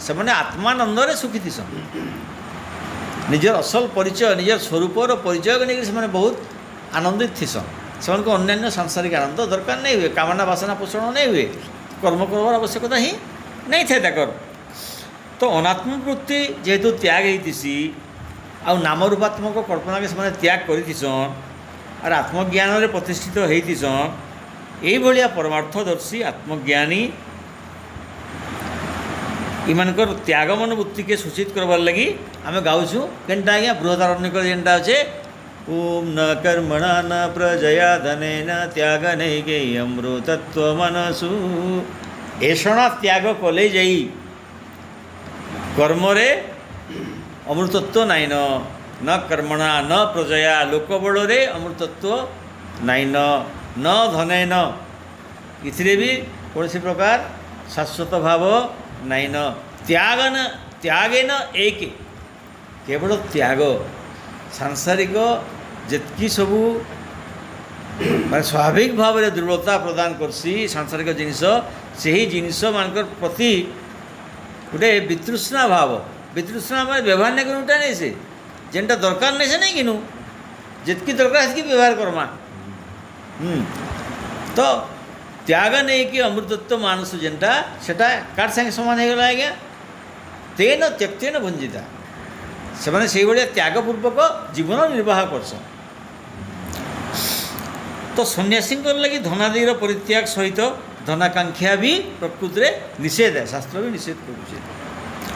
से मैंने आत्मानंद सुखी थीसन निजर असल परिचय निजर स्वरूपर परिचय को लेकर से बहुत आनंदित थीसन से अन्य सांसारिक आनंद दरकार नहीं हुए कामना बासना पोषण नहीं हुए कर्म करवार आवश्यकता ही नहीं थे तक तो अनात्मवृत्ति जेहेतु त्याग होती आउ नाम रूपात्मक कल्पना के से त्याग करतीसन और आत्मज्ञान रे प्रतिष्ठित होतीसन यही परमार्थदर्शी आत्मज्ञानी इमानकर त्याग मनोवृत्ति के सूचित करवार लगी आम गाँचु केनटा आज्ञा बृहदारण्यक जेनटा अच्छे ओम न कर्मणा न प्रजया धनेन त्याग नैके अमृतत्व मनसु ऐसा त्याग कले जाई कर्मरे अमृतत्व नाइन न कर्मणा न प्रजया लोकबल अमृतत्व नाइन न धनेन इथिरे भी कौन सी प्रकार शाश्वत भाव नाइन त्यागेन एक केवल त्याग सांसारिक जितकी सबू मैं स्वाभाविक भाव में दुर्बलता प्रदान करसी सांसारिक जिनिस से ही जिनिस मानकर प्रति गोटे वितृष्णा भाव वितृष्णा मैं व्यवहार नहीं करूँ नहीं से जेनटा दरकार नहीं से नहीं किनू जितकी दरकार है व्यवहार करमा तो त्याग नहीं कि अमृतत्व मानस जेनटा सेटा कार संगे समान हो गला आज्ञा तेन त्यक्तेन भंजिता से मैंने से भाया त्यागपूर्वक जीवन निर्वाह करसन तो सन्यासी लगी धनादीर परित्याग सहित धनाकांक्षा भी प्रकृति में निषेध है शास्त्र भी निषेध कर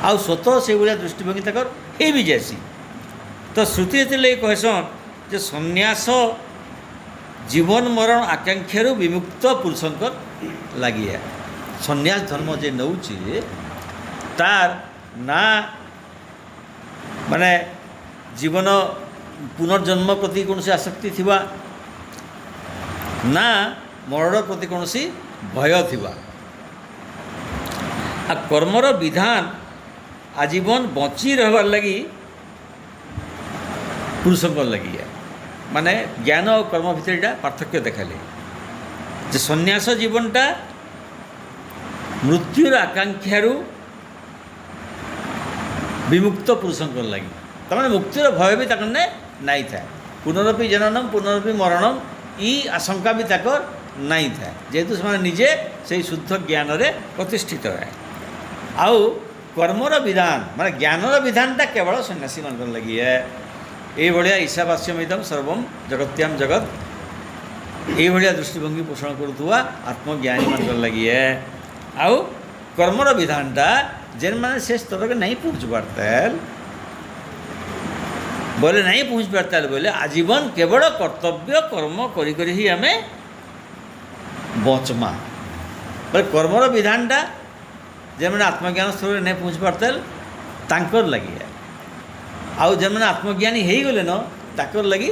आउ स्वतः से भाया दृष्टिभंगी तक ये भी जासी तो श्रुति ये कहसन जे सन्यास जीवन मरण आकांक्षा विमुक्त पुरुषंकर लगी है सन्यास धर्म जे नौचे तार ना माने जीवन पुनर्जन्म प्रति कौन सी आसक्ति थिबा ना मरण प्रति कौन सी भय थिबा आ कर्मर विधान आजीवन बची रहबार लगी पुरुषंकर लगी है माने ज्ञान और कर्म भितर एटा पार्थक्य देखाले जे सन्यास जीवनटा मृत्युर आकांक्षारू विमुक्त पुरुषंकर लगी तमाने मुक्तिर भय भी तक नहीं था पुनरपि जननम पुनरपि मरणम ई आशंका भी तक नहीं था जेहेतु से निजे से शुद्ध ज्ञान रे प्रतिष्ठित है आउ कर्मर विधान माने ज्ञानर विधानटा केवल सन्यासी मान लगी है ये भाया ईशावास्यमिदम सर्वम जगत्याम जगत ये भाया दृष्टिभंगी पोषण करुवा आत्मज्ञानी मान लगी है आउ कर्मर विधानटा जेन मैंने से स्तर के नहीं पहुँच पारता बोले नहीं पहुँच पारता बोले आजीवन केवल कर्तव्य कर्म करी ही आम बचमा बोले कर्मर विधानटा जेन मैंने आत्मज्ञान स्तर नहीं पहुँच पारता तांकर लगी है आउ जेन मैंने आत्मज्ञानी हो गले न ताकर लगी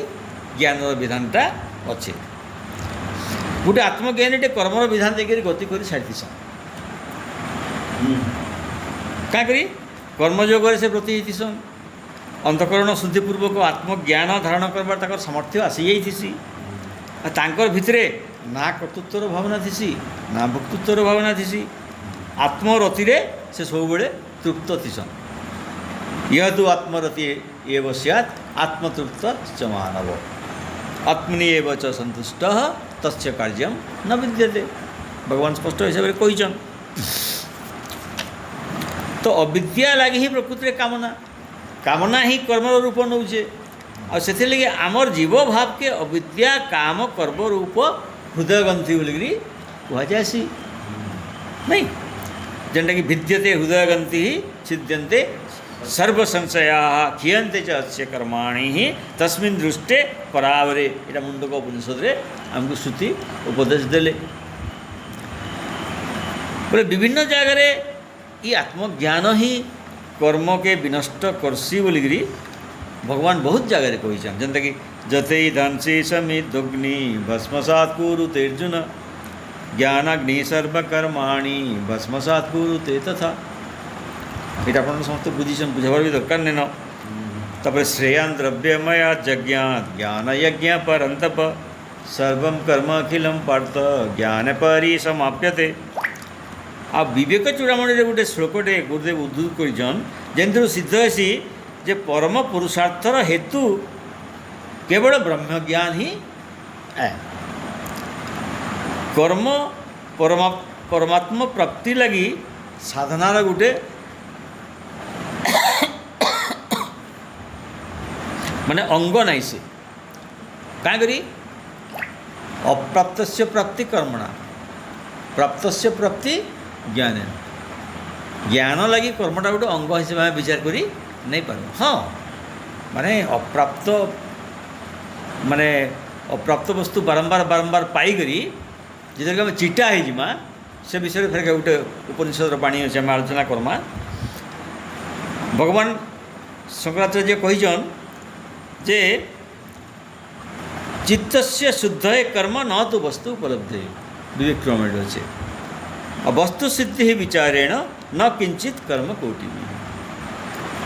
ज्ञानर विधानटा अच्छे गोटे आत्मज्ञानी कर्मर विधान देकर गति कर छाड़ी क्या करी कर्मयोग से प्रति सन अंतकरण शुद्धिपूर्वक आत्मज्ञान धारण कर सामर्थ्य आसी जाती भितरे ना कर्तृत्वर भावना थी ना भोक्तृत्वर भावना थी आत्मरति से सब तृप्त थीसन यह तो आत्मरति एव स्यात् आत्मतृप्त च मानव आत्मनि एव च संतुष्ट तस्य कार्यम न विद्यते भगवान स्पष्ट हिसाब से कहीचन तो अविद्या लगी ही प्रकृति कामना कामना ही कर्म रूप नौचे और से लगे आमर जीव भाव के अविद्या काम कर्म रूप हृदय ग्रंथि बोलिकी कहुसी नहीं जेनटा कि भिद्यते हृदय ग्रंथि छिद्यन्ते सर्व संशया क्षीयन्ते च अस्य कर्माणि ही तस्मिन् दृष्टे परावरे यहाँ मुंडक उपनिषद आमको श्रुति उपदेश देले बोले विभिन्न जगह ये आत्मज्ञान ही कर्म के विनष्ट करसी बोलिकी भगवान बहुत जगह कही जनता कि जते धनसी समिदग्नि भस्मसात् कुरुते अर्जुन ज्ञानाग्नि सर्वकर्माणि भस्मसात् कुरुते तथा ये आप समस्त बुझीछन बुझावर भी दरकार नहीं तब श्रेयान द्रव्यमया जज्ञात ज्ञान यज्ञ परंतप सर्व कर्म अखिलम पार्थ ज्ञान परि समाप्यते आ विवेक चूड़ामणि गोटे श्लोकटे गुरुदेव उद्धृत करछन जेंथु सिद्ध हेसी जे परम पुरुषार्थर हेतु केवल ब्रह्म ज्ञान ही है। कर्म परमात्मा प्राप्ति लगी साधनार गोटे माने अंग नहीं से क्या करी अप्राप्त प्राप्ति कर्मणा प्राप्त प्राप्ति ज्ञान ज्ञान लगी कर्मटा गोटे अंग हिसाब से विचार करी नहीं पार। हाँ माने अप्राप्त वस्तु बारंबार बारंबार पाई करी जिधर आम चिटा होमा से विषय फिर गोटे उपनिषद बाणी अच्छे आम आलोचना करमा। भगवान शंकराचार्य कहीचन जे चित्तस्य शुद्ध कर्म न तो वस्तु उपलब्धि विवेक चूड़ामणि अच्छे वस्तु सिद्धि विचारेण न किंचित कर्म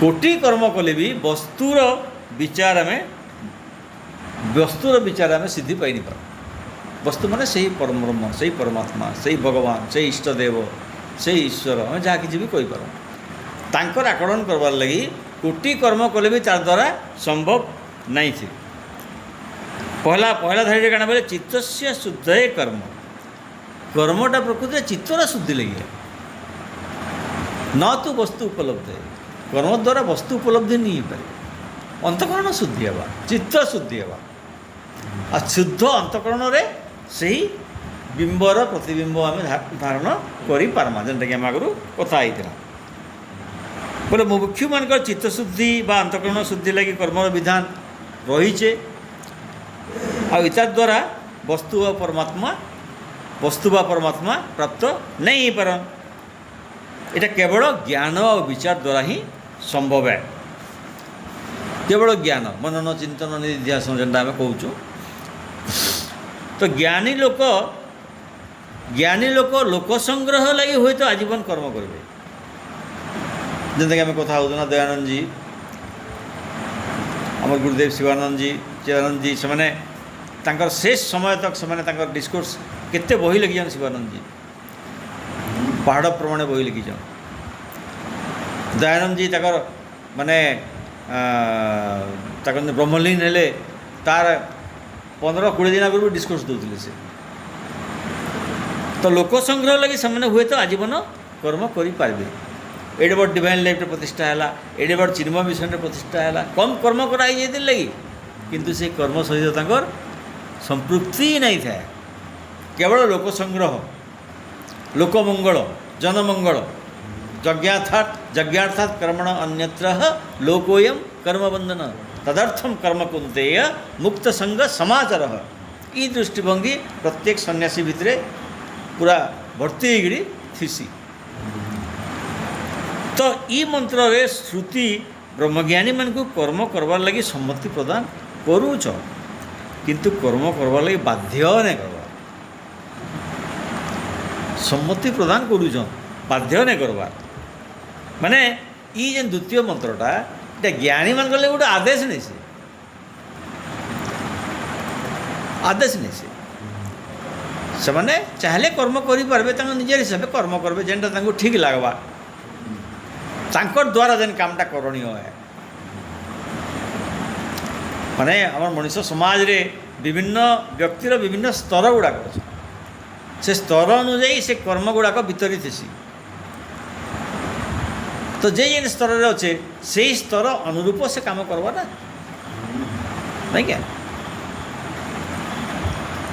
कोटि कर्म कले भी वस्तुर विचार में सिद्धि पाई नहीं पार। वस्तु माने सही परम ब्रह्म सही परमात्मा सही भगवान सही इष्टदेव सही ईश्वर आम जहाँ किसी भी कहीपर तांकर आकलन करवार लगी कोटि कर्म कले भी तार द्वारा संभव नहीं थी। पहला धाड़ी क्या बोले चित्तस्य शुद्ध कर्म कर्मटा प्रकृति चित्तर शुद्धि लगे न तो वस्तु उपलब्ध है कर्म द्वारा वस्तु उपलब्धि नहीं हो पाए अंतकरण शुद्धि हवा चित्त शुद्धि हवा आ शुद्ध अंतकरण रे सही बिंबर प्रतिबिंब आम धारण करी पारमा जेनटा कि आम आगु कथा होता बोले मुमुक्षु मान चित्तशुद्धि बा अंतकरण शुद्धि लगी कर्म विधान रहीचे आर द्वारा वस्तु व परमात्मा प्राप्त नहीं हो पार। ये केवल ज्ञान और विचार द्वारा ही संभव है। केवल ज्ञान मनन चिंतन निध्यासन जेनटा आम कहूँ तो ज्ञानी लोक लोक संग्रह लगी हुए तो आजीवन कर्म करेंगे जैसे कि आम कथा हो दयानंद जी आम गुरुदेव शिवानंद जी चिदानंद जी से मैंने शेष समय तक से डिस्कोर्स केते बही लिखिछन शिवानंद जी पहाड़ प्रमाण बही लिखिछन दयानंद जी तकर माने ब्रह्मलीन हेले तार 15-20 दिन आगु डिस्कोर्स दूसरे से तो लोक संग्रह लगी से हुए तो आजीवन कर्म करें एडे बड़ डिवाइन लाइफ प्रतिष्ठा है एडे बड़ चिन्मय मिशन प्रतिष्ठा है कम कर्म कराई लगी किंतु से कर्म सहित संपृक्ति नहीं था केवल लोक संग्रह लोकमंगल जनमंगल यज्ञार्थात् कर्मण अन्यत्र लोकोयम कर्मबंधन तदर्थम कर्म कुंतेय मुक्त संग समाचार ई दृष्टिभंगी प्रत्येक सन्यासी भितर पूरा भर्ती होगी थीसी। तो ई मंत्र रे श्रुति ब्रह्मज्ञानी मान को कर्म करवार लगी सम्मति प्रदान करूछ किंतु कर्म करवार लगी बाध्य नहीं करवा सम्मति प्रदान करूछ बाध्य नहीं करवा माने ई जे द्वितीय मंत्रटा ये ज्ञानी मान गले गोटे आदेश नहीं से माने चाहले कर्म करें निजे हिसाब से कर्म करेंगे जेनटा ठीक लगवा तांकर द्वारा जेन कामटा करणीय है माने आम मनुष्य समाज रे विभिन्न व्यक्तिर विभिन्न स्तर गुड़ाक से स्तर अनुजाई से कर्म गुड़ाक वितरित थी तो जे जेन स्तर रे अच्छे से स्तर अनुरूप से काम करवा ना नहीं क्या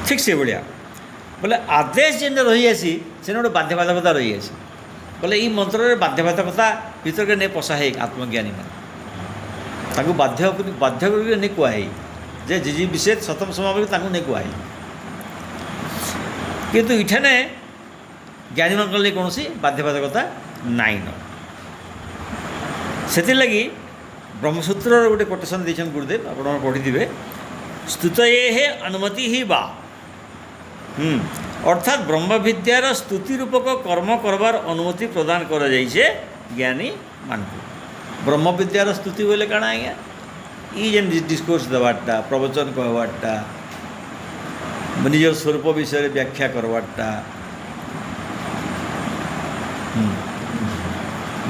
ठीक से भाया बोले आदेश जेन रही आसी से गोटे बाध्यबाधकता रही आसी बोले ये मंत्र रे बाध्यबाधकता भीतर के नहीं पशा है आत्मज्ञानी मान ताकू बाध्य करके नहीं कहुई जे जिजी विषय सतम समावेश नहीं कहुई किंतु इठाने ज्ञानी मान कौन सी बाध्यबाधकता नाई न से लगी ब्रह्मसूत्र गोटे कोटेशन देछन गुरुदेव आप पढ़ी थे स्तुतये अनुमति ही बा अर्थात ब्रह्म विद्यार स्तुति रूपक कर्म करवार अनुमति प्रदान कर ज्ञानी मान ब्रह्म विद्यार स्तुति बोले काଣା आज्ञा ये जेन डिस्कोर्स देवार्टा प्रवचन कहवार्टा निज स्वरूप विषय व्याख्या करवार्टा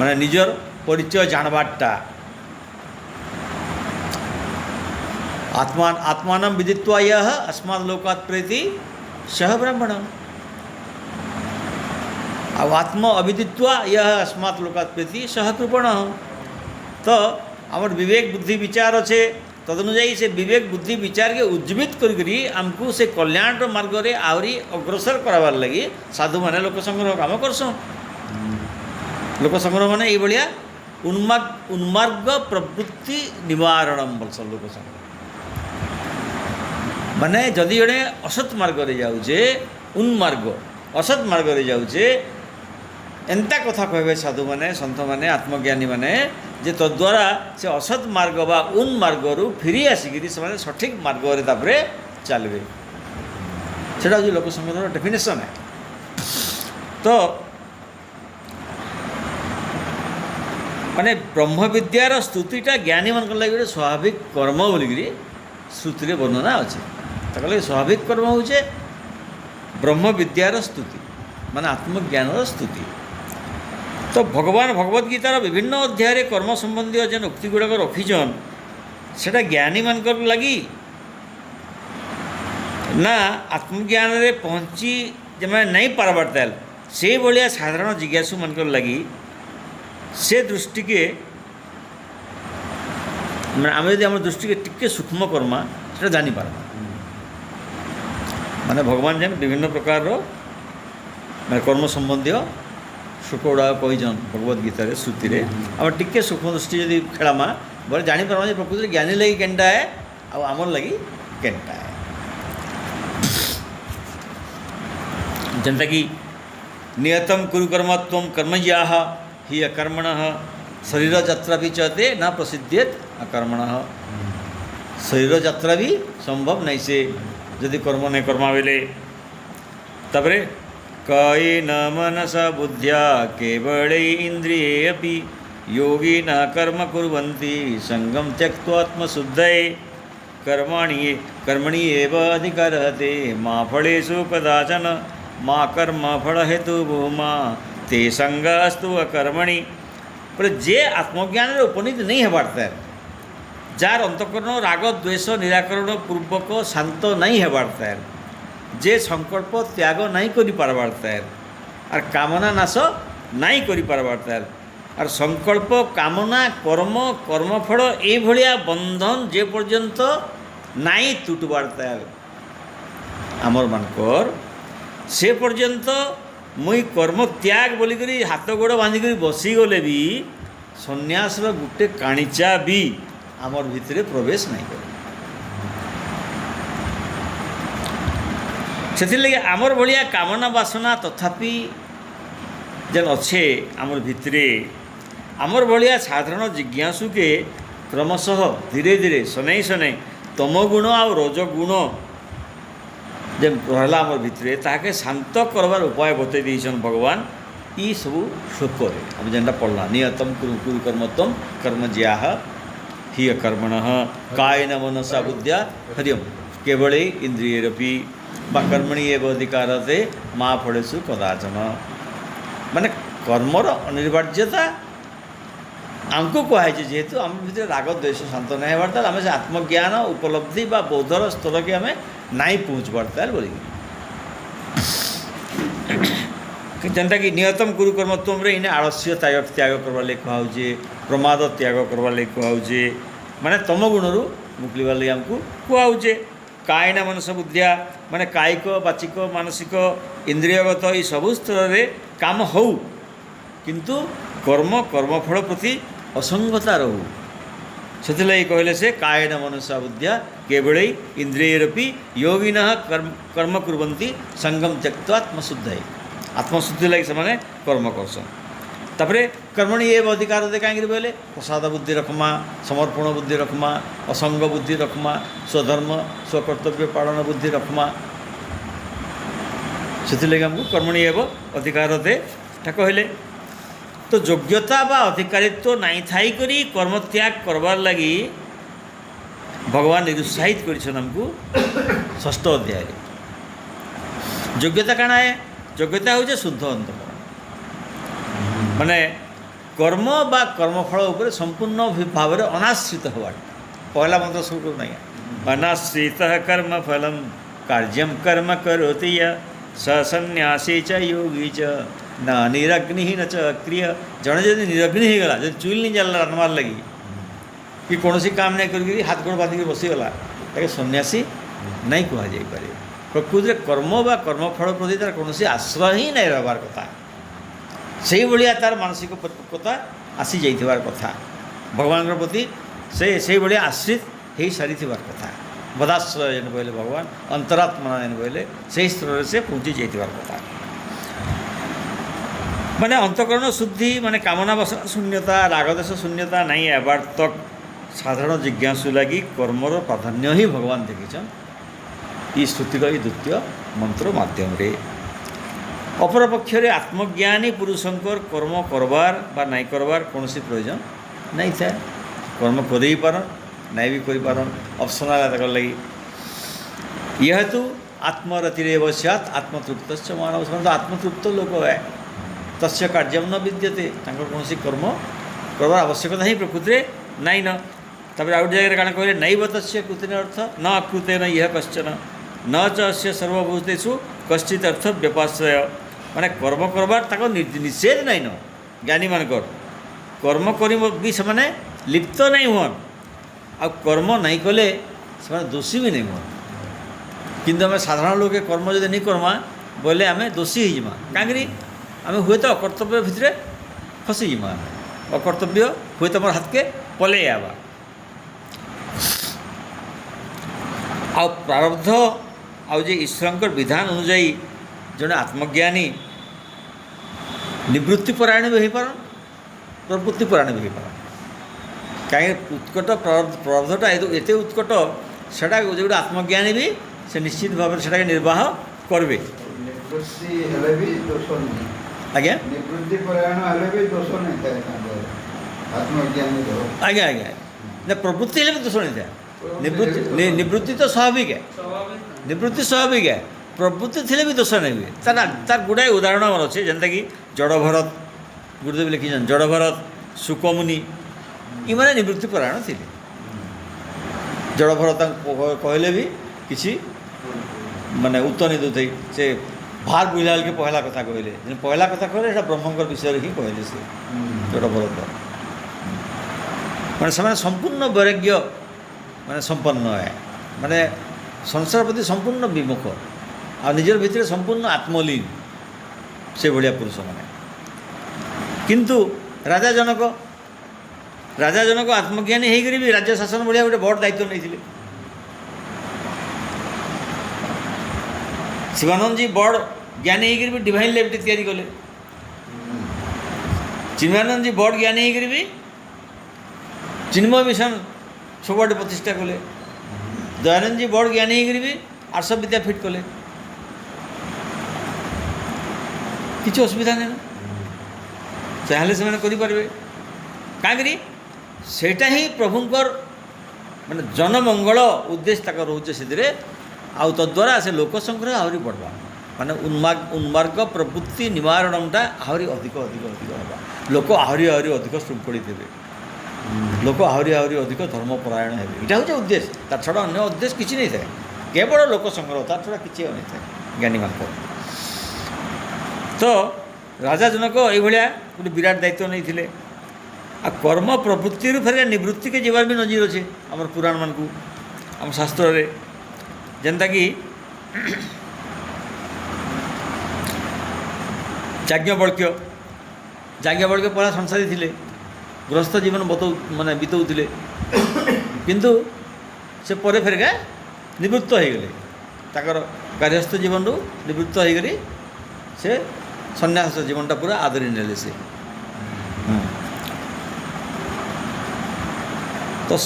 माने निजर परिचय जानबारटा आत्मान विदित्वा यह अस्मात् लोकात् प्रेति सह ब्राह्मण आत्म अविदित्वा यह अस्मात् लोकात् प्रेति सह कृपण। तो आमर विवेक बुद्धि विचार अच्छे तदनुजाई से विवेक बुद्धि विचार के उज्जीवित करी आमको से कल्याण मार्ग रे आहरी अग्रसर कराबार लगी साधु माने लोक संग्रह काम करसन। लोक संग्रह माने ये भाया उन्मार्ग प्रवृत्ति निवारणम बोलसन लोक संग्रह माने जदि जड़े असत मार्ग रे जाऊे उन्मार्ग असत मार्ग रे जाऊे एंता कथा कहबे साधु माने सन्त माने आत्मज्ञानी माने जे तद्वारा से असत मार्ग बा उन्मार्ग रु फिरी आसिकी से सठिक मार्ग रे तापरे चलबे सेटा जो लोक संग्रह डेफिनेशन है। तो माने ब्रह्म विद्यार स्तुतिटा ज्ञानी मान लगे गोटे स्वाभाविक कर्म बोलिकी श्रुति रे वर्णना अच्छे लगे स्वाभाविक कर्म होचे ब्रह्म विद्यार स्तुति माने आत्मज्ञान स्तुति। तो भगवान भगवद गीतार विभिन्न अध्याय कर्म संबंधी जेन उक्ति गुड़ाक रखीछन सेटा ज्ञानी मान लगी ना आत्मज्ञान रे पहुँची जमे नहीं पारबार ताल से भाया साधारण जिज्ञासु मान लगी से दृष्टि के मैं आम यदि आम दृष्टि के टिके सूक्ष्म कर्मा से जानी पार माने भगवान जेन विभिन्न प्रकार मैं कर्म संबंधी सुख गुड़ा कहीन भगवद गीता श्रुति रे आम टिके सूक्ष्म दृष्टि जब खेलामा बोले जानीपार प्रकृति ज्ञानी लगी केनटा है आमर लगी केनटा है। जनता कि नियतम कुरु कर्मत्वम कर्मज्ञा ही अकर्मण शरीर यात्रा भी चाहते ना प्रसिद्धियत अकर्मण शरीर यात्रा भी संभव नहीं से यदि कर्म नहीं कर्मा बेले तबरे कई न मनसा बुद्धिया केवल इंद्रिये अपि योगी न कर्म कुर्वन्ति संगम त्यक्त्वात्मशुद्धये कर्मणि एव अधिकारते मा फलेषु कदाचन मा कर्म फल हेतु भूमा ते संगस्तु अकर्मणि। पर जे आत्मज्ञान उपनीत नहीं हेबारता जार अंतकरण राग द्वेष निराकरण पूर्वक शांत नहीं हेबारता जे संकल्प त्याग नहीं करि पारबारता और कामना नाश नहीं करि पारबारता और संकल्प कामना कर्म कर्मफल ये भलिया बंधन जे पर्यंत नहीं तुटबारता आमर मानकर से पर्यंत मुई कर्म त्याग बोलिकी हाथ गोड़ बांधिक बसीगले भी सन्यासर गोटे काणीचा भी आमर भितर प्रवेश नहीं कर से आमर भाया कामना बासना तथापि जेन अच्छे आमर भितरे आमर भाया साधारण जिज्ञासु के क्रमशः धीरे धीरे शनै शनै तम गुण आ रजगुण जेन रहला आमर भितरे ताके शांत करवार उपाय बतई देछन भगवान ई सब श्लोक हम जेनटा पढ़ला नियतम कुरु कुरु कर्मत्वम कर्मज्ञा ही अकर्मण कायेन मनसा बुद्ध्या हरिओम केवल इंद्रियरपि बा कर्मणि एव अधिकारते माँ फलेषु कदाचन माने कर्मर अनिर्वार्यता आमको कहुई जेहेतु आम भर राग द्वेष शांत नहीं होबार आम से आत्मज्ञान उपलब्धि बा बौद्धर स्तर के आम नहीं पहुँच पारता बोली जनता कि नियतम गुरु कर्मत्व रे इन्हें आलस्य त्याग करवा लगे कहुचे प्रमाद त्याग करवा लगे कहुचे माने तम गुणरू मुक्लिवार लगे आमको कहुचे कायना मनस बुद्धिया माने कायिक बाचिक मानसिक इंद्रियगत ये सबु स्तर रे काम हो किंतु कर्म कर्मफल प्रति असंगता रहू से कहले से कायेन मनसा बुद्धिया केवल इंद्रियरपि योगिन कर्म कुर्वन्ति संगम त्यक्त्वा आत्मशुद्धये आत्मशुद्धि लगे से माने कर्म करसन तापरे कर्मणि ये अधिकार दे कहीं बोले प्रसाद बुद्धि रखमा समर्पण बुद्धि रखमा असंग बुद्धि रखमा स्वधर्म स्वकर्तव्य पालन बुद्धि रखमा से लगे हमको कर्मणि एव अधिकार दे कहले तो योग्यता बा अधिकारित्व नहीं थाई करी कर्म त्याग करवार लगी भगवान निरुत्साहित कर हमको षष्ठ अध्याय योग्यता काଣା है योग्यता हूँ शुद्ध अंतकरण माने कर्म बा कर्मफल उपर संपूर्ण भाव में अनाश्रित हवा पहला मंत्र शुरू करूँ ना अनाश्रित कर्मफलम कार्यम कर्म करोति य स सन्यासी च योगी च ना निरग्नि न च क्रिय जड़े जब निरग्नि हो गला जब चुल नहीं जल्ला रांधवार लगी कि कौन काम नहीं करी हाथ गोड़ बांधिक बसीगला ताके सन्यासी नहीं कहुपर प्रकृति कर्म बा कर्मफल प्रति तार कौन आश्रय ही नहीं रहार कथा से भाया तार मानसिक परिपक्वता आसी जाइथिबार कथा भगवान प्रति से भाया आश्रित हो सारी कथा बदाश्रय जेन कहले भगवान अंतरात्मा जेन कहले से स्तर से पहुँची जाइथिबार कथा माने अंतकरण शुद्धि माने कामना वासना शून्यता रागदेश शून्यता नहीं एबार तक साधारण जिज्ञासु लगी कर्मर प्राधान्य ही भगवान देखीछन ई श्रुतिर ई द्वितीय मंत्र माध्यम रे अपरपक्ष आत्मज्ञानी पुरुषंकर कर्म करबार बा नहीं करबार कौन प्रयोजन नहीं था कर्म कर पारन नहीं भी कर ऑप्शनल लगी यह तो आत्मरतिरेव सैत् आत्मतृप्त मानव आत्मतृप्त लोक है तस्य कार्यम न विद्यते कौन कर्म करवार आवश्यकता ही प्रकृति नाई न तब आउट जगह क्या कहले नैव तस्य कृतेन अर्थ न अकृतेन यह कश्चन न च सर्वभूतेषु कश्चित अर्थ व्यपाश्रय माने कर्म करबार ताको निषेध नहीं न ज्ञानी मानकर कर्म करी भी से लिप्त नहीं हुन आ कर्म नहीं कले से दोषी भी नहीं हुन किंतु आम साधारण लोग कर्म जब नहीं करमा बोले आम दोषी होमा कहीं आम हुए तो अकर्तव्य भितर फसीजिमा अकर्तव्य हुए तो मोर हाथ के पलै आवा आ प्रारब्ध आउ जे ईश्वर विधान अनुजाई जड़े आत्मज्ञानी निवृत्ति परायण भी हो पारन प्रवृत्ति परायण भी हो पारन कहीं उत्कट प्रारब्धटा एत उत्कट सेटा जो आत्मज्ञानी भी से निश्चित भाव से निर्वाह करबे आज्ञा आज्ञा आज्ञा ना प्रवृत्ति भी दोष नहीं था निवृत्ति तो स्वाभाविक है निवृत्ति स्वाभाविक है प्रवृत्ति थे भी दोष नहीं हुए तार गुड़ाए उदाहरण आम अच्छे जेनता कि जड़भरत गुरुदेव लिखिछन जड़भरत सुकमुनि इमाने निवृत्ति परायण थे जड़भरत कहले भी किसी माने उत्तर नहीं दौते से भार बुझाल के पहला कथा कहले पहला कथा कहले ब्रह्मंकर विषय ही कहले से जड़भरत माने से संपूर्ण वैराग्य माने संपन्न है माने संसार प्रति संपूर्ण विमुख आ निजर भितर संपूर्ण आत्मलीन से भाया पुरुष मैंने किंतु राजा जनक आत्मज्ञानी होकर भी राज्य शासन भाया गोटे बड़ दायित्व नहीं शिवानंद जी बड़ ज्ञानी होकर भी डिवाइन लाइब्रेरी तैयारी कले चिन्मयानंद जी बड़ ज्ञानी होकर भी चिन्मय मिशन सबुआड़े प्रतिष्ठा कले दयानंद जी बड़ ज्ञानी होकर भी आर्ष विद्यापीठ कले किसी असुविधा नहीं चाहे से करें कहीं सेटा ही प्रभुंकर माने जनमंगल उद्देश्य तक रोचे से आउ तद्वारा से लोक संग्रह आहरी बढ़वा माने उन्मार्ग प्रवृत्ति निवारणटा आहरी अधिक अधिक अधिक होगा लोक आहरी आहरी अधिक शृंखलित हे लोक आहरी आहरी अधिक धर्मपरायण हे यहाँ हूँ उद्देश्य तार छड़ा अन्य उद्देश्य किसी नहीं था केवल लोक संग्रह तार छड़ा किसी नहीं था ज्ञानी मान तो राजा जनक ये गोटे विराट दायित्व नहीं थे आ कर्म प्रवृत्ति फेर निवृत्ति के जीवार भी नजीर अच्छे आम पुराण मान को आम शास्त्र रे जेनता कि याज्ञवल्क्य पहला संसारी थे गृहस्थ जीवन माने बीतौले किंतु से परे फेर क्या निवृत्त हो गले ताकर कार्यस्थ जीवन रू निवृत्त हो गली से सन्यास जीवनटा पूरा आदरी नेले से तो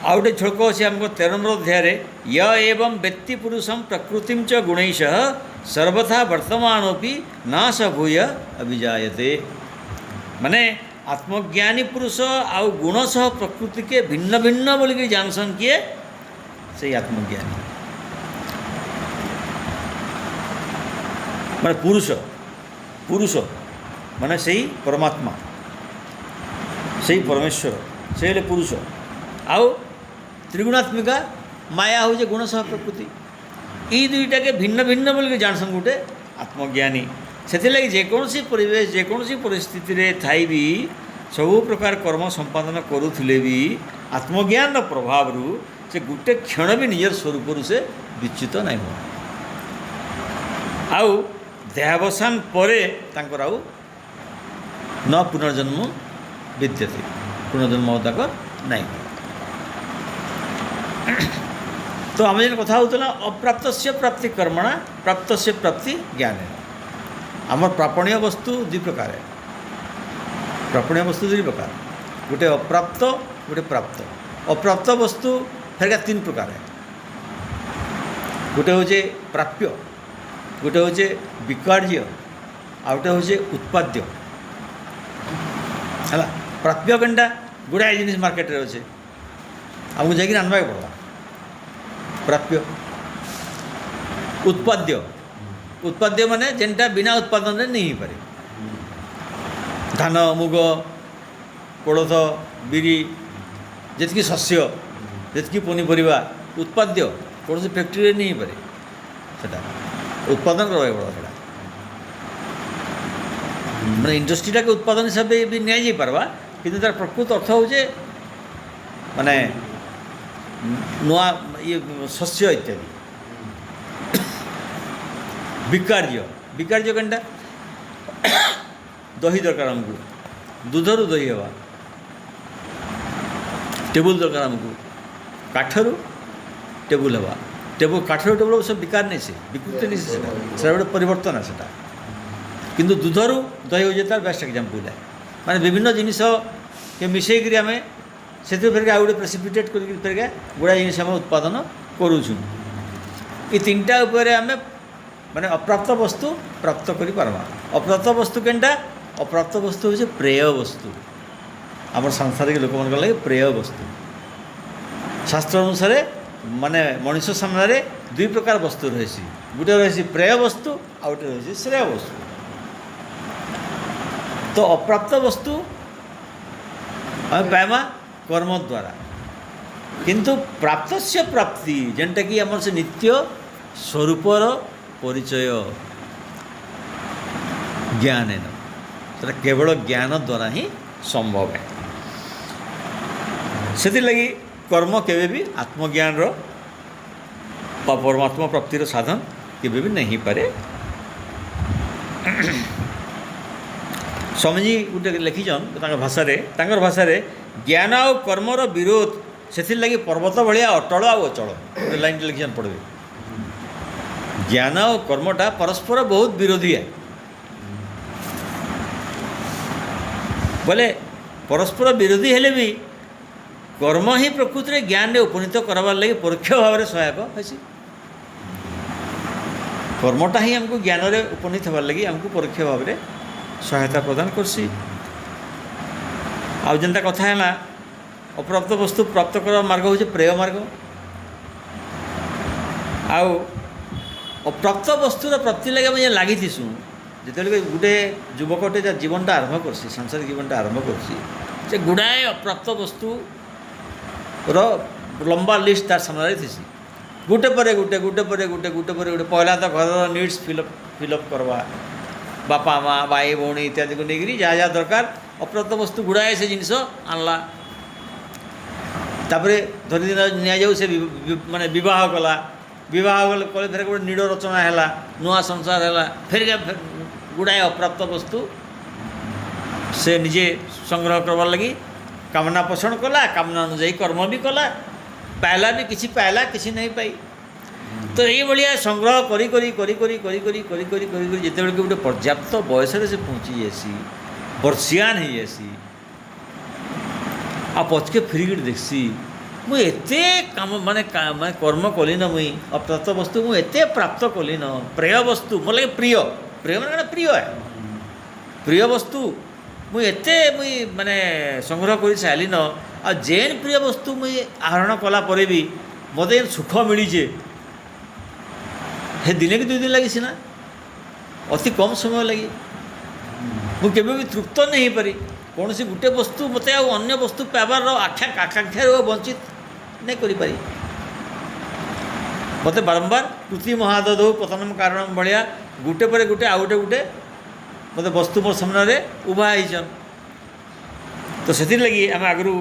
आउ गोटे छोक अच्छे आमको 13 नंबर अध्याय य एवं व्यक्ति पुरुषम प्रकृति च गुणैश सर्वथा वर्तमानोपि नाश भूय अभिजायते माने आत्मज्ञानी पुरुष आउ गुण सह प्रकृति के भिन्न भिन्न बोलिक जानसन किए से आत्मज्ञानी माने पुरुष माने से परमात्मा से परमेश्वर से हेले पुरुष आउ त्रिगुणात्मिका माया हूँ गुण सह प्रकृति ई दुईटा के भिन्न भिन्न बोल जानसन गोटे आत्मज्ञानी से लगी जेकोसी परिवेश जेकोसी परिस्थिति रे थाई भी सबु प्रकार कर्म संपादन करुले भी आत्मज्ञान प्रभाव रु से गोटे क्षण भी निजर स्वरूप से विच्युत नहीं हो आउ देहावसान परे तांकर आउ न पुनर्जन्म विद्यते पुनर्जन्म तक नहीं। तो आम जेन कथा होता अप्राप्त प्राप्ति कर्मणा प्राप्त प्राप्ति ज्ञान आम प्रापणीय वस्तु दुई प्रकार प्रापणीय वस्तु दुई प्रकार गोटे अप्राप्त गोटे प्राप्त अप्राप्त वस्तु फेर तीन प्रकार है गोटे हूँ प्राप्य गोटे हूँ विकार्य आ गोटे हूँ उत्पाद्य है प्राप्य केनटा गुड़ाए जिन मार्केट रे अच्छे आमको जाकि आनवा पड़ा प्राप्य उत्पाद्य उत्पाद्य माने जेनटा बिना उत्पादन रे नहीं पारे धान मुग कोड़थ बिरी जितकी शस्य जितकी पनीपरिया उत्पाद्य कौन से फैक्ट्री नहीं पारे सेटा उत्पादन करवा पड़ा सेटा मैंने इंडस्ट्रीटा के उत्पादन हिसाब से भी नहीं पार्बा किंतु तार प्रकृत अर्थ हो माने नुआ ये शस्य इत्यादि विकार्य विकार्य केनटा दही दरकार आमको दूधरू दही हवा टेबुल दरकार आमको काठरू टेबुल हवा टेबुल काठरू टेबुल सब विकार नहीं से विकृत नहीं से गोटे परिवर्तन है सेटा किंतु दूधरू दही हो तार बेस्ट एग्जाम्पल है माने विभिन्न जिनिस के मिसेक आम से फिर आउ गोटे प्रेसिपिटेट कर गुड़ा जिन उत्पादन करुचु ये तीनटा उपर आम माने अप्राप्त वस्तु प्राप्त करि पारबा अप्राप्त वस्तु केनटा अप्राप्त वस्तु हो प्रेय वस्तु आम सांसारिक लोक मान लगे प्रेय वस्तु शास्त्र अनुसार माने मनुष्य सामने दुई प्रकार वस्तु रही गोटे रही प्रेय वस्तु आ गोटे रही श्रेय वस्तु तो अप्राप्त वस्तु आम पाइबा कर्म द्वारा किंतु प्राप्त प्राप्ति जेनटा कि आम से नित्य स्वरूपर परिचय ज्ञान है केवल ज्ञान द्वारा ही संभव है से लगी कर्म केवे भी आत्मज्ञान रो परमात्मा प्राप्तिर साधन केवे भी नहीं पारे। स्वामीजी गोटे लिखिछन भाषा ज्ञान और कर्मर विरोध से लगी पर्वत भाया अटल आ अचल गोटे लाइन लिखिछन पढ़े ज्ञान और कर्मटा परस्पर बहुत विरोधी है बोले परस्पर विरोधी हेले भी कर्म ही प्रकृति में ज्ञान में उपनीत करवार लगी परोक्ष भाव में सहायक है कर्मटा ही हमको ज्ञान में उपनीत होवार लगी हमको परोक्ष भाव में सहायता प्रदान करसी आउ जेनता कथा है अप्राप्त वस्तु प्राप्त करवा मार्ग हूँ प्रेय मार्ग आउ अप्राप्त वस्तुर प्राप्ति लगे मुझे लगी जो गोटे युवकटे जीवनटा आरंभ करसी सांसारिक जीवनटा आरंभ करसी गुड़ाए अप्राप्त वस्तु लंबा लिस्ट तार सामने थी गोटे पर गोटे गोटे पर गोटे गोटे पर गोटे पहला तो घर नीड्स फिलअप करवा बापा माँ भाई भौणी इत्यादि को लेकर जहाँ जहाँ दरकार अप्राप्त वस्तु गुड़ाए से जिनस आनला तापरे धरी नि से माने विवाह कला कले फिर गोटे नीड़ रचना है नुआ संसार है फिर गुड़ाए अप्राप्त वस्तु से निजे संग्रह करवार लगी कामना पोषण कला कामना अनुजाई कर्म भी कला पाइला भी किसी पाइला किसी नहीं पाई तो ये भाया संग्रह करी करी करी करी करी करी करी करी करी करी जिते बेलके गोटे पर्याप्त बयस से पहुँची जासी बर्षियान हो जासी आ पचके फिरिक देखसी मुझे काम माने कर्म कली न मुई अप्राप्त वस्तु मुझे प्राप्त कली न प्रेय वस्तु मोर लगे प्रिय प्रिय माने प्रिय है प्रिय वस्तु मुझे माने संग्रह कर सारी न आ जेन प्रिय वस्तु मुझे आहरण कला परे भी मत सुख मिलीजे हे दिने कि 2 दिन लगी सीना अति कम समय लगी मुझे भी तृप्त नहीं पारी कौन सी गोटे वस्तु मत अन्य वस्तु पाइबार आकांक्षा वंचित नहीं करी मत बारंबार कृति महादधौ पतनम कारण भाया गोटे पर गोटे आउ गोटे गोटे मत वस्तु मोर सामने उभा होचन। तो से लगी आम आगु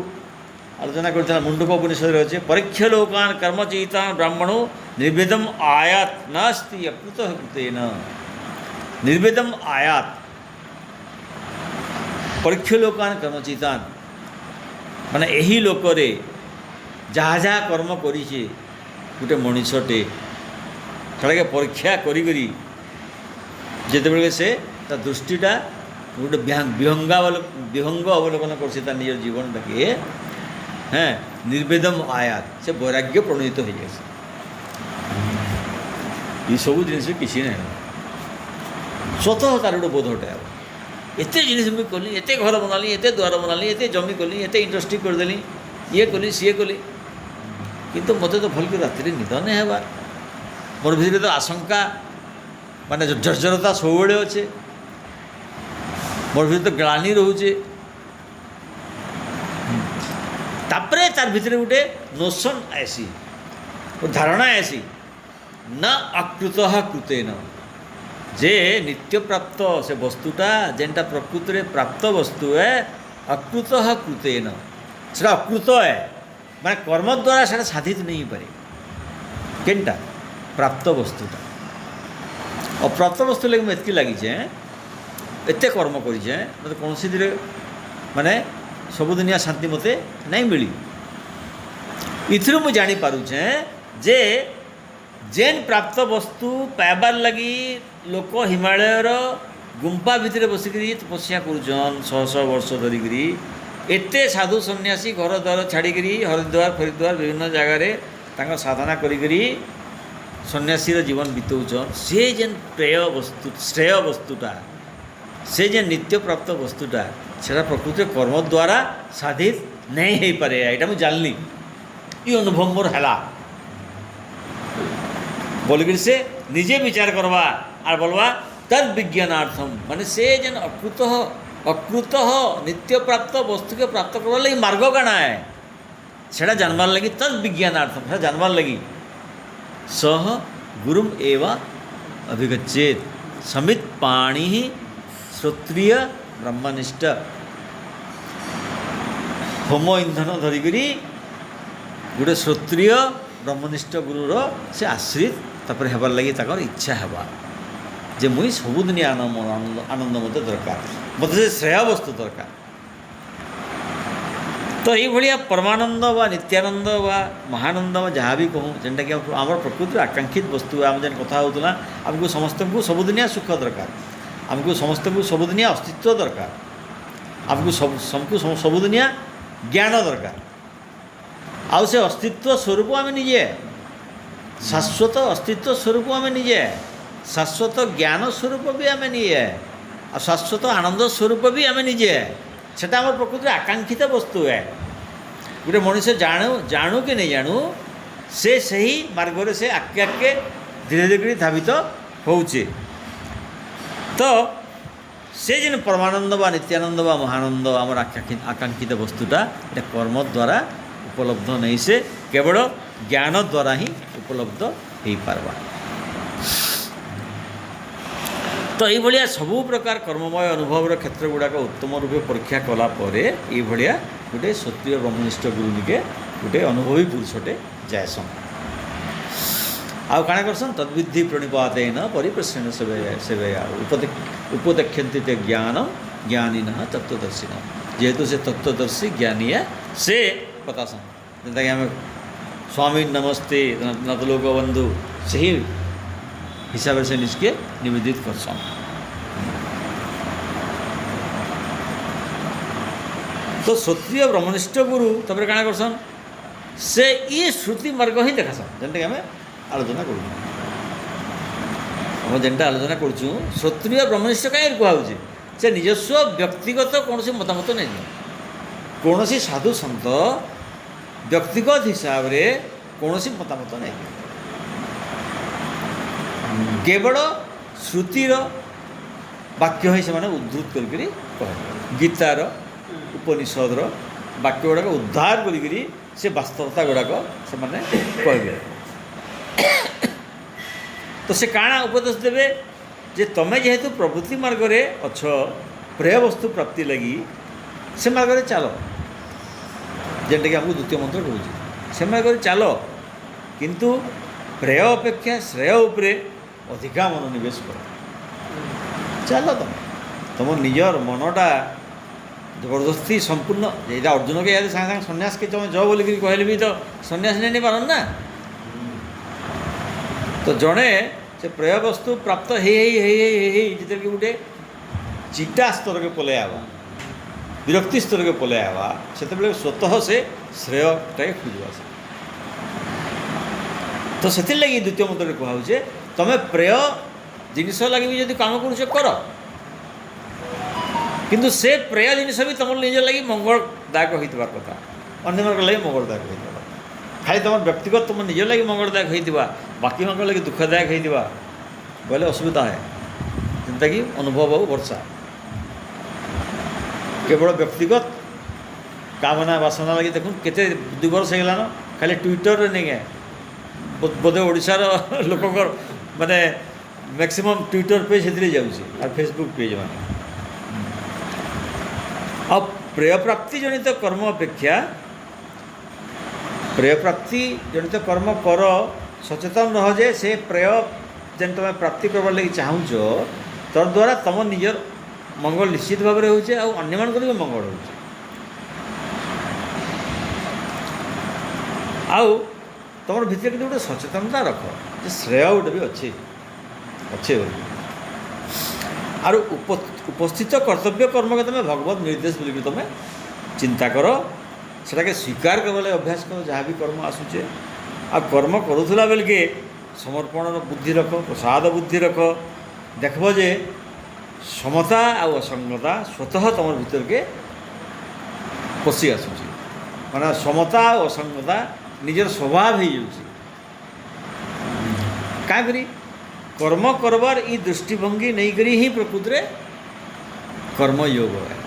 आलोचना कर मुंडक उपनिषद अच्छे परीक्ष लोकान कर्मचयितान ब्राह्मणों निर्वेदम आयात नास्ति अकृत कृतेन निर्वेदम आयात परीक्ष लोकान कर्मचयितान माने यही लोकरे जहाँ जहाँ कर्म करिछे गोटे मनुष्यटे से परीक्षा करी जिते से ता दृष्टिटा गोटे विहंग अवलोकन कर निज जीवन टाके हाँ निर्वेदम आयात से वैराग्य प्रणीत हो जाए ये सब जिन किसी ना स्वतः तार गोटे बोध हटे एत जिन मुझे कली एत घर बनाली एत द्वार बनाली एत जमी कली एत इंडस्ट्री करदेली ये कली सी कली किंतु मत तो भल राति निद नहीं है मोर भीतर तो आशंका माने जर्जरता सब अच्छे मोर भीतर तो ग्लानि रोचे तापरे तार भीतर गोटे नोशन आसी धारणा आसी न अकृत कृतेन जे नित्य प्राप्त से वस्तुटा जेनटा प्रकृति में प्राप्त वस्तु है अकृत कृतेन से अकृत है माने कर्म द्वारा से साधित नहीं पारे केनटा प्राप्त वस्तुटा अप्राप्त वस्तु लगे मुझे लगी एत कर्म कर मत कौन सी माने सबुदिनिया शांति मते नहीं मिली इथु मुझे जापारुचे जे जेन प्राप्त वस्तु पाइबार लगी लोक हिमालयर गुंफा भितर बसिकी तपस्या करुचन शह शह वर्ष धरिकी एते साधु सन्यासी घर द्वार छाड़िकी हरिद्वार फरिद्वार विभिन्न जगार साधना करी सन्यासी जीवन बितौचन से जेन श्रेय वस्तुटा से जेन नित्य प्राप्त वस्तुटा से प्रकृति कर्म द्वारा साधित नहीं हो पारे यहाँ मुझे जानली ये अनुभव मोर है बोलिक से निजे विचार करवा और बोलवा तद विज्ञानार्थम माने से जेन अकृत नित्य प्राप्त वस्तु के प्राप्त करवा लगी मार्ग काना है सेटा जानवार लगी तद विज्ञानार्थम से जानवार लगी सह गुरुम एवं अभिगच्छेत समित पाणी श्रोत्रिय ब्रह्मनिष्ठ होम इंधन धरिक गोटे श्रोत्रिय ब्रह्मनिष्ठ गुरुर से आश्रित तापर हेबार लगी ताकर इच्छा हेबा जे मुई सबुदिन आनंद मत दरकार मत से श्रेय वस्तु दरकार। तो ये परमानंद व नित्यानंद व महानंद व जहाँ भी कहूँ जेनटा कि आम प्रकृति आकांक्षित वस्तु आम जेन कथा होता आमको समस्त को सबुदिनिया सुख दरकार आमको समस्त को सबुदिनिया अस्तित्व दरकार आमको सबुदिनिया ज्ञान दरकार आउ से अस्तित्व स्वरूप आम निजे शाश्वत अस्तित्व स्वरूप आम निजे शाश्वत ज्ञान स्वरूप भी आम निजे आ शाश्वत आनंद स्वरूप भी आम निजे सेटा आम प्रकृति आकांक्षित वस्तु है गोटे मनुष्य जानू कि नहीं जानू से सही मार्ग से आके आके धीरे धीरे धावित होचे। तो से जिन परमानंद व नित्यानंद व महानंद आम आकांक्षित वस्तुटा ये कर्म द्वारा उपलब्ध नहीं से केवल ज्ञान द्वारा ही उपलब्ध हो पारवा। तो ये भाया सबू प्रकार कर्ममय अनुभव क्षेत्र गुड़ाक उत्तम रूपे परीक्षा कलापर ये भाया गोटे क्षत्रिय ब्रह्मनिष्ठ गुरुनिके गोटे अनुभवी पुरुषटे जायसन आउ काଣା करसन तद्विधि प्रणिपातेन परिप्रश्न सेवया उपदेक्षन्ति ते ज्ञानम ज्ञानिनः तत्वदर्शिनः जेहेतु से तत्वदर्शी ज्ञानी है से बतासन जेनता कि आम स्वामी नमस्ते नतलोक बंधु से ही हिसाब से निजके निवेदित करसन। तो क्षत्रिय ब्रह्मनिष्ठ गुरु तबरे काଣା करसन से ये श्रुति मार्ग ही देखासन जेनटा कि आम आलोचना करूँ जेनटा आलोचना करूँ क्षत्रिय ब्रह्मनिष्ठ कहीं कहुचे से निजस्व व्यक्तिगत कौन मतामत नहीं कौन साधु सन्त व्यक्तिगत हिसाब से कौन मतामत नहीं केवल श्रुतिर वाक्य ही से उद्धृत कर गीतार उपनिषद वाक्य गुड़ाक उद्धार करी से वास्तवता गुड़ाक से कहबे। तो से काଣା उपदेश देवे जे तमें जेहेतु प्रवृत्ति मार्ग में अच्छ प्रेय वस्तु प्राप्ति लगी से मार्ग में चल, जेनटा कि आमको द्वितीय मंत्र कहूँ से मार्ग में चल, किंतु प्रेय अपेक्षा श्रेय उपरे अधिका मनोनिवेश कर चल। तुम निजर मनटा जबरदस्ती संपूर्ण यहाँ अर्जुन के याद सागे सागे सन्यास के तुम जाओ बोलिक कहले भी तो सन्यास नहीं पार ना। तो जड़े से प्रेय वस्तु प्राप्त जिते कि गोटे चिटा स्तर के पलै आवा, विरक्ति स्तर के पलै आवा, से स्वतः से श्रेयटा खोजा। तो से लगी द्वितीय मंत्र कहुचे तुम प्रेय जिनस लगे भी जब काम कर किंतु से प्रेय जिनस भी तुम निज लगी मंगलदायक होइतबार कथा, अन्य लगे मंगलदायक होइतबा। खाली तुम व्यक्तिगत तुम निज लगी मंगलदायक होइतबा, बाकी मान लगे दुखदायक होइतबा बोले असुविधा है, जिनता कि अनुभव हो वर्षा। केवल व्यक्तिगत कामना वासना लगी देखो केते 2 वर्ष होगा खाली ट्विटर नहीं गए बोधे ओडार लोक माने मैक्सिमम ट्विटर पेज से जाऊँगी और फेसबुक पेज माने। अब प्रेय प्राप्ति जनित कर्म अपेक्षा प्रेय प्राप्ति जनित कर्म कर सचेतन रह जे से प्रेय जेन तुम प्राप्ति करवार लगी चाहूच तर द्वारा तुम निजर मंगल निश्चित भाव में होचे और अन्य मान भी मंगल हो। तुम भितर कि गोटे सचेतनता रख जे श्रेय गोटे भी अच्छे अच्छे आर उपस्थित कर्तव्य कर्म के तुम भगवत निर्देश बोलिक तुम चिंता कर, सेटा के स्वीकार कर अभ्यास कर जहाँ भी कर्म आसूचे। आ कर्म करूला बेल के समर्पण बुद्धि रख, प्रसाद बुद्धि रख, देखब जे समता आ असंगता स्वतः तुम भीतर के पशि आसूची, माने समता और असंगता निजर स्वभाव हो करी कर्म करवार ई दृष्टिभंगी नहीं करी ही प्रकृति कर्मयोग है।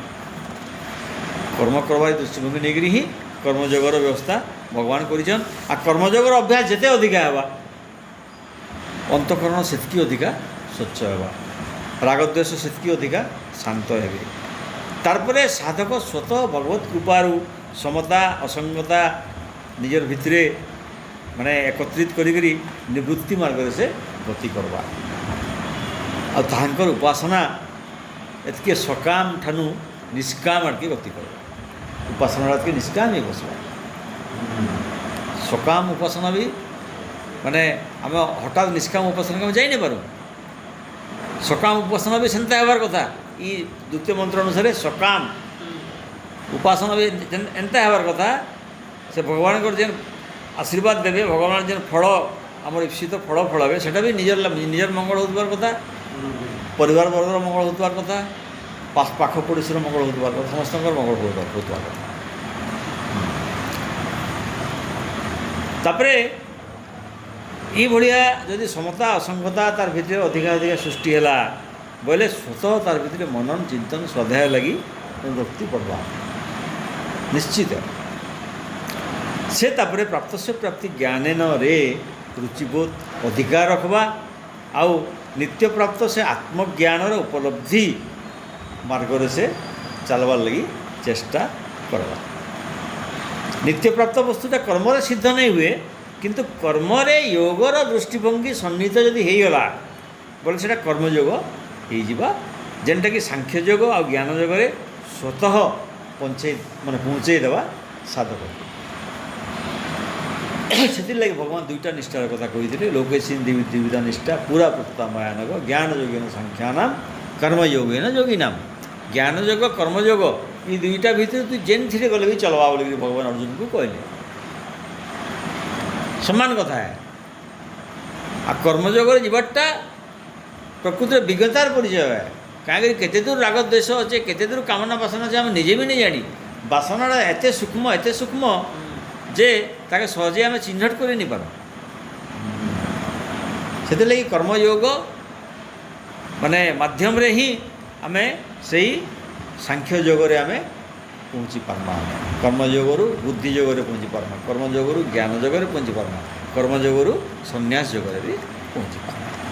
कर्म करवार दृष्टिभंगी नहीं करी ही कर्मयोगर व्यवस्था भगवान करिछन। आ कर्मयोगर अभ्यास जिते अधिका है अंतकरण सेतकी अधिका स्वच्छ होगा, रागद्वेष सेतकी अधिका शांत है। तारपरे साधक स्वतः भगवत कृपारू समता असंगता निजर भितरे माने एकत्रित करी निवृत्ति मार्ग से गति करवा। आर उपासना एतके सकाम ठानु निष्काम आड़के गति कर। उपासना के निष्काम ही बसवा, सकाम उपासना भी माने आम हठात निष्काम उपासना के जाई नहीं पारू। सकाम उपासना भी सेंता होबार कथा। ई द्वितीय मंत्र अनुसार सकाम उपासना भी एंता होबार कथा। से भगवान को जेन आशीर्वाद देवे, भगवान जेन फल आमर ईप्सित फल फलावे सेटा भी निजर मंगल होतबार कथा, परिवार वर्गर मंगल होतबार कथा, पाख पड़ोसीर मंगल होतबार कथा, समस्त मंगल होतबार कथा। तापरे ई भलिया जदि समता असंगता तार भितर अधिका अधिका सृष्टि है बोले स्वतः तार भितर मनन चिंतन स्वाध्याय लगी वृत्ति पड़वा निश्चित से तापरे प्राप्त से प्राप्ति ज्ञान रे रुचिबोध अधिकार रखबा आउ नित्य प्राप्त से आत्मज्ञान उपलब्धि मार्ग से चलवार लगी चेष्टा करवा। नित्य प्राप्त वस्तुटा कर्म सिद्ध नहीं हुए किंतु कर्म योगर दृष्टिभंगी सन्निहित जदि होगला बोले से कर्मयोग हो जेनटा कि सांख्य योग आ ज्ञान योग स्वतः माने पहुँचे देवा साधक। से लगे भगवान दुईटा निष्ठार कथा कही लोकेशीन द्विविधा निष्ठा पूरा प्रकृता मयानग ज्ञान योगेन संख्यानाम कर्मयोगेन योगिनाम। ज्ञान योग कर्मयोग ये दुईटा भितर तु जेन थी गले भी चलवा बोल भगवान अर्जुन को कहले समान कथा है। आ कर्मयोग जीवाटा प्रकृति विज्ञतार परिचय है। कहीं केते दूर राग द्वेष अच्छे केते दूर कामना वासना अच्छे आम निजे भी नहीं जानी। बासनाटा एत सूक्ष्म जे ताके सहजे आम चिन्हट कर नहीं पार। से लगी कर्मयोग माने माध्यम रे ही आमे सही सांख्य योग रे आमे पहुँची पार्मा कर्मयोग बुद्धि योग पहुँची पार्मा कर्मयोग ज्ञान योग पहुँची पार्मा कर्मयोग संन्यास योग भी पहुँची पार्मा।